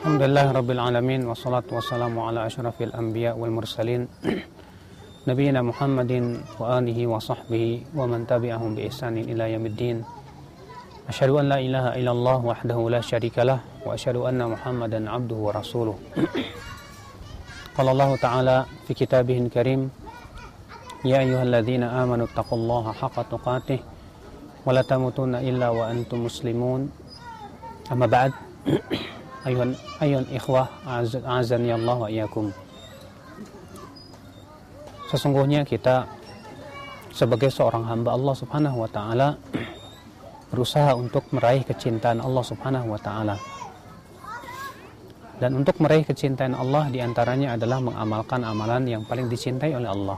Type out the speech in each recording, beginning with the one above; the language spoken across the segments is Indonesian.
Alhamdulillah Rabbil Alamin. Wassalatu wassalamu ala asyrafil anbiya wal mursalin Nabiyyina Muhammadin wa alihi wa sahbihi wa man tabi'ahum bi ihsanin ila yaumiddin. Asyhadu an la ilaha illallah wahdahu la syarikalah wa asyhadu anna Muhammadan abduhu wa rasuluh. Qala Allah Ta'ala fi kitabihil karim, ya ayyuhalladzina amanu taqullaha haqqa tuqatih wa la tamutunna illa wa antum muslimun. Amma ba'd. Ayuhan ikhwah, azani Allah wa iyyakum. Sesungguhnya kita sebagai seorang hamba Allah Subhanahu wa taala berusaha untuk meraih kecintaan Allah Subhanahu wa taala. Dan untuk meraih kecintaan Allah diantaranya adalah mengamalkan amalan yang paling dicintai oleh Allah.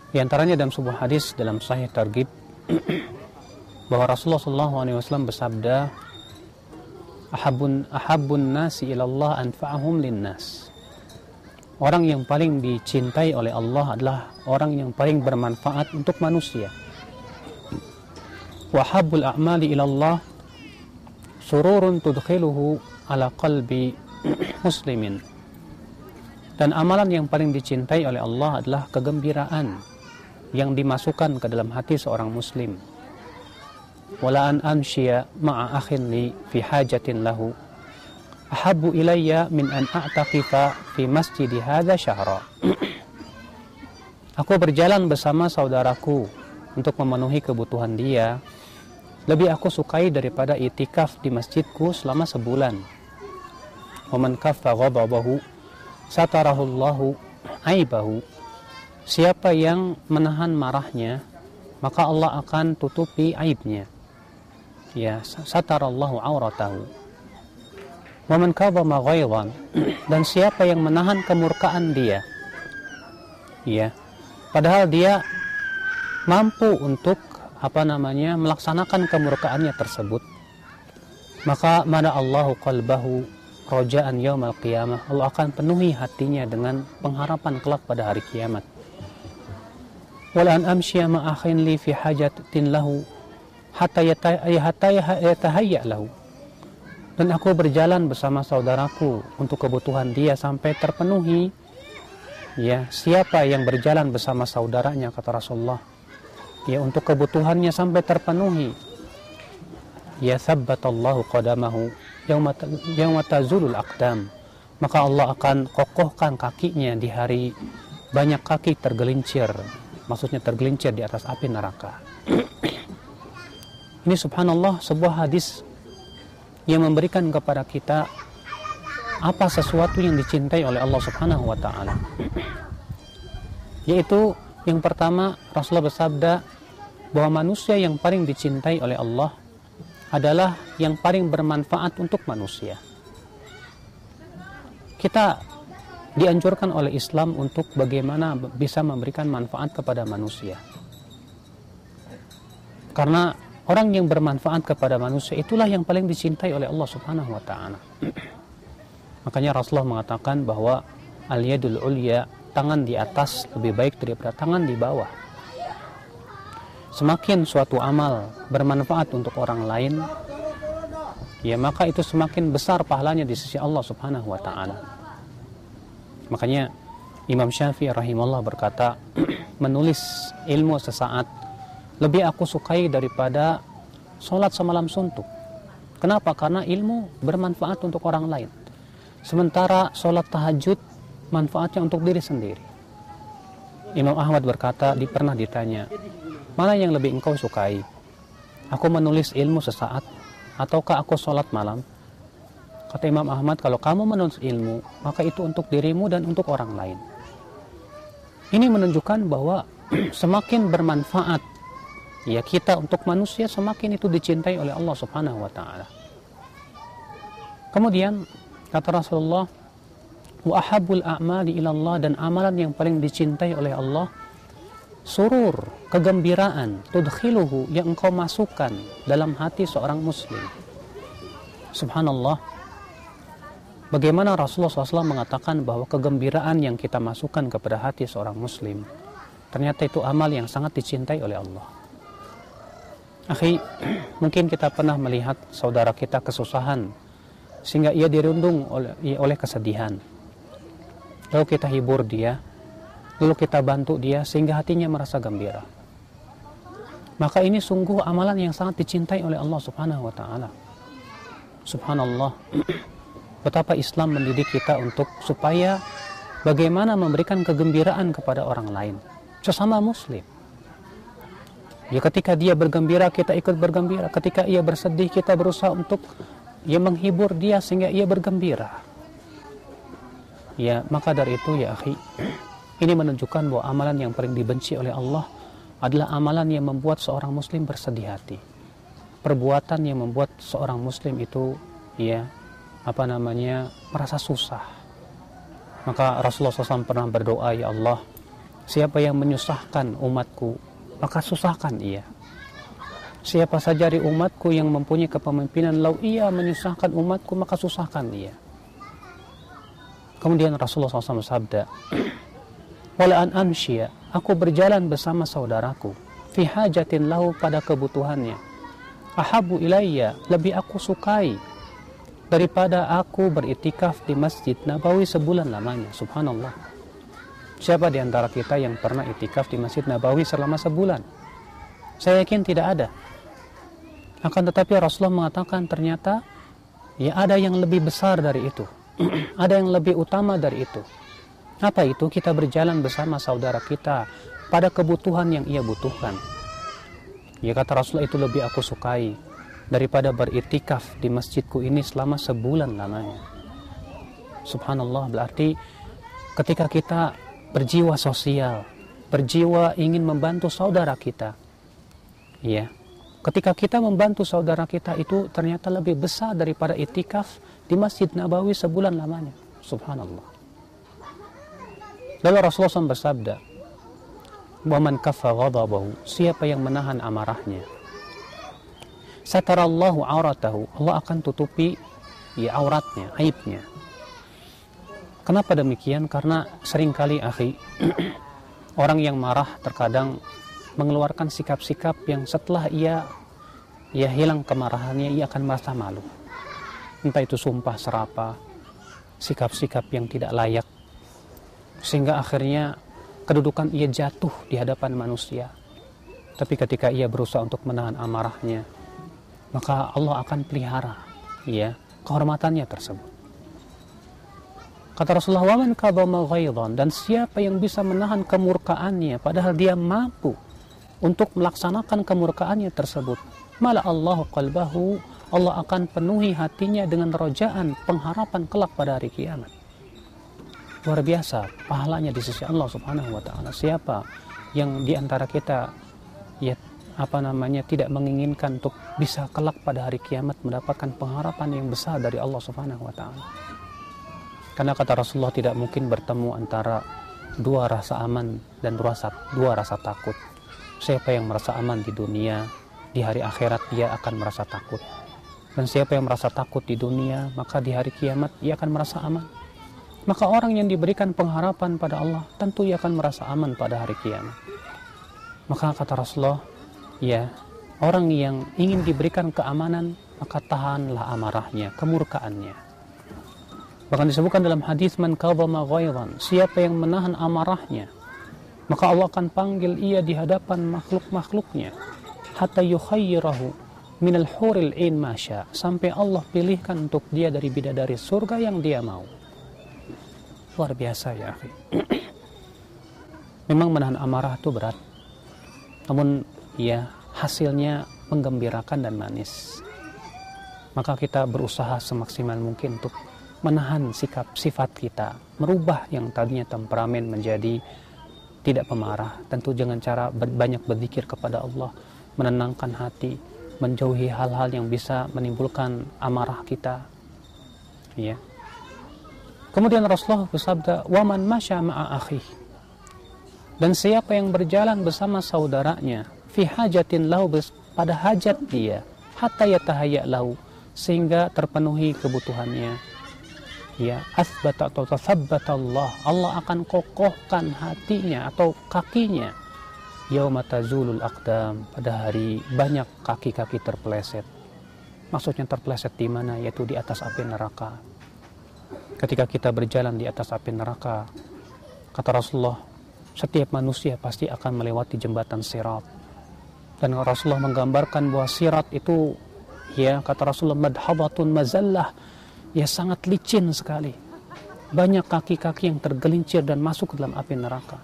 Di antaranya dalam sebuah hadis dalam Sahih Targhib bahwa Rasulullah SAW bersabda, ahabbun nasi ilallah anfa'ahum linnas. Orang yang paling dicintai oleh Allah adalah orang yang paling bermanfaat untuk manusia. Wa habbul a'mali ilallah sururun tudkhiluhu ala qalbi muslimin. Dan amalan yang paling dicintai oleh Allah adalah kegembiraan yang dimasukkan ke dalam hati seorang muslim. Wala an amshiya ma'a akhin li fi hajatin lahu ahabbu ilayya min an a'taqifa fi masjidi hadha syahra. Aku berjalan bersama saudaraku untuk memenuhi kebutuhan dia lebih aku sukai daripada itikaf di masjidku selama sebulan. Wa man kaffa ghadabahu satarahullahu aibahu. Siapa yang menahan marahnya, maka Allah akan tutupi aibnya. Ya, satarallahu auratahu. Wa man kadhama ghaidhan, dan siapa yang menahan kemurkaan dia, ya, padahal dia mampu untuk melaksanakan kemurkaannya tersebut, maka mana Allahu qalbahu rojaan yaumal qiyamah. Allah akan penuhi hatinya dengan pengharapan kelak pada hari kiamat. Wala an amshiya ma akhin li fi hajatin lahu hatta yatahayya lahu. Dan aku berjalan bersama saudaraku untuk kebutuhan dia sampai terpenuhi. Ya, siapa yang berjalan bersama saudaranya, kata Rasulullah, ya, untuk kebutuhannya sampai terpenuhi, ya, sabbatallahu qadamahu yauma tazulul aqdam. Maka Allah akan kokohkan kakinya di hari banyak kaki tergelincir. Maksudnya tergelincir di atas api neraka. Ini subhanallah sebuah hadis yang memberikan kepada kita apa sesuatu yang dicintai oleh Allah Subhanahu wa taala. Yaitu yang pertama, Rasulullah bersabda bahwa manusia yang paling dicintai oleh Allah adalah yang paling bermanfaat untuk manusia. Kita dianjurkan oleh Islam untuk bagaimana bisa memberikan manfaat kepada manusia. Karena orang yang bermanfaat kepada manusia itulah yang paling dicintai oleh Allah Subhanahu wa taala. Makanya Rasulullah mengatakan bahwa al-yadul ulya, tangan di atas lebih baik daripada tangan di bawah. Semakin suatu amal bermanfaat untuk orang lain, ya, maka itu semakin besar pahalanya di sisi Allah Subhanahu wa taala. Makanya Imam Syafi'i rahimahullah berkata, menulis ilmu sesaat lebih aku sukai daripada sholat semalam suntuk. Kenapa? Karena ilmu bermanfaat untuk orang lain. Sementara sholat tahajud manfaatnya untuk diri sendiri. Imam Ahmad berkata, pernah ditanya, mana yang lebih engkau sukai? Aku menulis ilmu sesaat ataukah aku sholat malam? Kata Imam Ahmad, kalau kamu menulis ilmu, maka itu untuk dirimu dan untuk orang lain. Ini menunjukkan bahwa semakin bermanfaat, ya, kita untuk manusia, semakin itu dicintai oleh Allah Subhanahu wa taala. Kemudian kata Rasulullah, wa ahabbul a'mali ilallah, dan amalan yang paling dicintai oleh Allah, surur, kegembiraan, tudkhiluhu, yang engkau masukkan dalam hati seorang muslim. Subhanallah, bagaimana Rasulullah SAW mengatakan bahwa kegembiraan yang kita masukkan kepada hati seorang muslim, ternyata itu amal yang sangat dicintai oleh Allah. Akhi, mungkin kita pernah melihat saudara kita kesusahan sehingga ia dirundung oleh kesedihan. Lalu kita hibur dia, lalu kita bantu dia sehingga hatinya merasa gembira. Maka ini sungguh amalan yang sangat dicintai oleh Allah Subhanahu wa taala. Subhanallah. Betapa Islam mendidik kita untuk supaya bagaimana memberikan kegembiraan kepada orang lain, sesama muslim. Ya, ketika dia bergembira, kita ikut bergembira. Ketika ia bersedih, kita berusaha untuk menghibur dia sehingga ia bergembira. Ya, maka dari itu ya akhi, ini menunjukkan bahwa amalan yang paling dibenci oleh Allah adalah amalan yang membuat seorang muslim bersedih hati. Perbuatan yang membuat seorang muslim itu merasa susah. Maka Rasulullah SAW pernah berdoa, ya Allah, siapa yang menyusahkan umatku, maka susahkan ia. Siapa saja dari umatku yang mempunyai kepemimpinan, lalu ia menyusahkan umatku, maka susahkan ia. Kemudian Rasulullah SAW bersabda, wala an amshiya, aku berjalan bersama saudaraku, fi hajatin lahu, pada kebutuhannya, ahabu ilayya, lebih aku sukai daripada aku beritikaf di Masjid Nabawi sebulan lamanya. Subhanallah. Siapa di antara kita yang pernah itikaf di Masjid Nabawi selama sebulan? Saya yakin tidak ada. Akan tetapi Rasulullah mengatakan ternyata ada yang lebih besar dari itu. Ada yang lebih utama dari itu. Apa itu? Kita berjalan bersama saudara kita pada kebutuhan yang ia butuhkan. Ya, kata Rasulullah, itu lebih aku sukai daripada beritikaf di masjidku ini selama sebulan lamanya. Subhanallah. Berarti ketika kita berjiwa sosial, berjiwa ingin membantu saudara kita, ketika kita membantu saudara kita itu ternyata lebih besar daripada itikaf di Masjid Nabawi sebulan lamanya. Subhanallah. Lalu Rasulullah SAW bersabda, wa man kaffa ghadabahu, siapa yang menahan amarahnya, satarallahu auratahu, Allah akan tutupi auratnya, aibnya. Kenapa demikian? Karena seringkali akhi, orang yang marah terkadang mengeluarkan sikap-sikap yang setelah ia hilang kemarahannya, ia akan merasa malu. Entah itu sumpah serapah, sikap-sikap yang tidak layak, sehingga akhirnya kedudukan ia jatuh di hadapan manusia. Tapi ketika ia berusaha untuk menahan amarahnya, maka Allah akan pelihara kehormatannya tersebut. Kata Rasulullah, wa man kadhama ghaidhan, dan siapa yang bisa menahan kemurkaannya padahal dia mampu untuk melaksanakan kemurkaannya tersebut, mala Allahu qalbahu, Allah akan penuhi hatinya dengan rojaan, pengharapan kelak pada hari kiamat. Luar biasa pahalanya di sisi Allah Subhanahu wa taala. Siapa yang di antara kita tidak menginginkan untuk bisa kelak pada hari kiamat mendapatkan pengharapan yang besar dari Allah Subhanahu wa taala. Karena kata Rasulullah, tidak mungkin bertemu antara dua rasa aman dan dua rasa takut. Siapa yang merasa aman di dunia, di hari akhirat dia akan merasa takut. Dan siapa yang merasa takut di dunia, maka di hari kiamat ia akan merasa aman. Maka orang yang diberikan pengharapan pada Allah, tentu ia akan merasa aman pada hari kiamat. Maka kata Rasulullah, orang yang ingin diberikan keamanan, maka tahanlah amarahnya, kemurkaannya. Bahkan disebutkan dalam hadis, man kadhama ghaidhan, siapa yang menahan amarahnya, maka Allah akan panggil ia di hadapan makhluk-makhluknya, hatta yukhayyirahu minal huril ain masya, sampai Allah pilihkan untuk dia dari bidadari surga yang dia mau. Luar biasa ya akhi. Memang menahan amarah itu berat, namun hasilnya menggembirakan dan manis. Maka kita berusaha semaksimal mungkin untuk menahan sifat kita, merubah yang tadinya temperamen menjadi tidak pemarah. Tentu dengan cara banyak berzikir kepada Allah, menenangkan hati, menjauhi hal-hal yang bisa menimbulkan amarah kita. Kemudian Rasulullah bersabda, wa man masya ma'a akhihi, dan siapa yang berjalan bersama saudaranya, fi hajatin lahu, pada hajat dia, hatta yatahayya lahu, sehingga terpenuhi kebutuhannya, asbata atau tathabbata Allah, Allah akan kokohkan hatinya atau kakinya yauma tazulul aqdam, pada hari banyak kaki-kaki terpeleset. Maksudnya terpeleset di mana? Yaitu di atas api neraka. Ketika kita berjalan di atas api neraka, kata Rasulullah, setiap manusia pasti akan melewati jembatan Sirat. Dan Rasulullah menggambarkan bahwa Sirat itu, ya kata Rasulullah, madhabatun mazallah, ya sangat licin sekali. Banyak kaki-kaki yang tergelincir dan masuk ke dalam api neraka.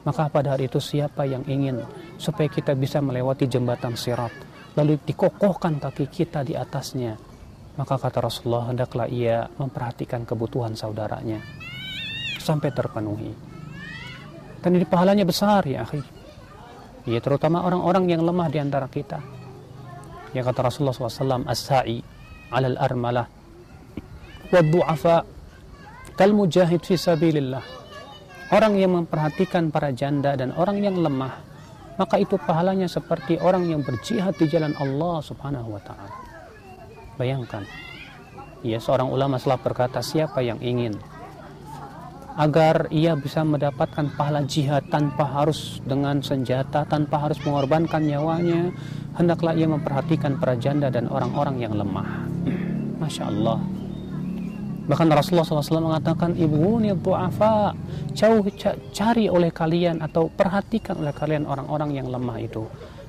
Maka pada hari itu siapa yang ingin supaya kita bisa melewati jembatan Sirat, lalu dikokohkan kaki kita di atasnya, maka kata Rasulullah, hendaklah ia memperhatikan kebutuhan saudaranya sampai terpenuhi. Dan ini pahalanya besar ya akhi. Ya, terutama orang-orang yang lemah di antara kita. Ya kata Rasulullah SAW, as-sa'i alal armalah wa du'afa kal mujahid fi sabilillah. Orang yang memperhatikan para janda dan orang yang lemah, maka itu pahalanya seperti orang yang berjihad di jalan Allah Subhanahu wa ta'ala. Bayangkan, ya seorang ulama telah berkata, siapa yang ingin agar ia bisa mendapatkan pahala jihad tanpa harus dengan senjata, tanpa harus mengorbankan nyawanya, hendaklah ia memperhatikan para janda dan orang-orang yang lemah. Masya Allah. Bahkan Rasulullah SAW mengatakan, ibuni du'afa, cari oleh kalian atau perhatikan oleh kalian orang-orang yang lemah itu.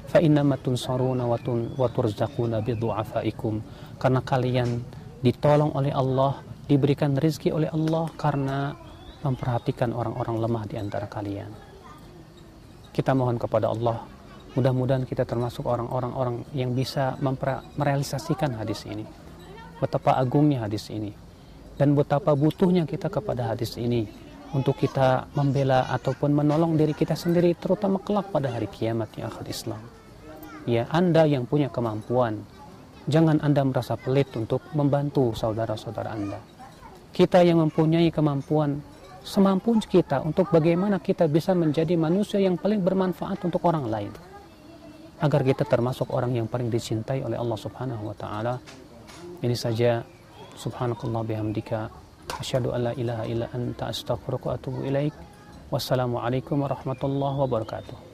Fa innama tunsaruna wa turzaquna bi du'afaikum. Karena kalian ditolong oleh Allah, diberikan rezeki oleh Allah karena memperhatikan orang-orang lemah di antara kalian. Kita mohon kepada Allah, mudah-mudahan kita termasuk orang-orang yang bisa merealisasikan hadis ini. Betapa agungnya hadis ini dan betapa butuhnya kita kepada hadis ini untuk kita membela ataupun menolong diri kita sendiri, terutama kelak pada hari kiamat ya akhir Islam. Ya, Anda yang punya kemampuan, jangan Anda merasa pelit untuk membantu saudara-saudara Anda. Kita yang mempunyai kemampuan, semampu kita untuk bagaimana kita bisa menjadi manusia yang paling bermanfaat untuk orang lain, agar kita termasuk orang yang paling dicintai oleh Allah Subhanahu wa ta'ala. Ini saja. Subhanakallah bihamdika, asyhadu an la ilaha illa anta, astaghfiruka wa atubu ilaik. Wassalamualaikum warahmatullahi wabarakatuh.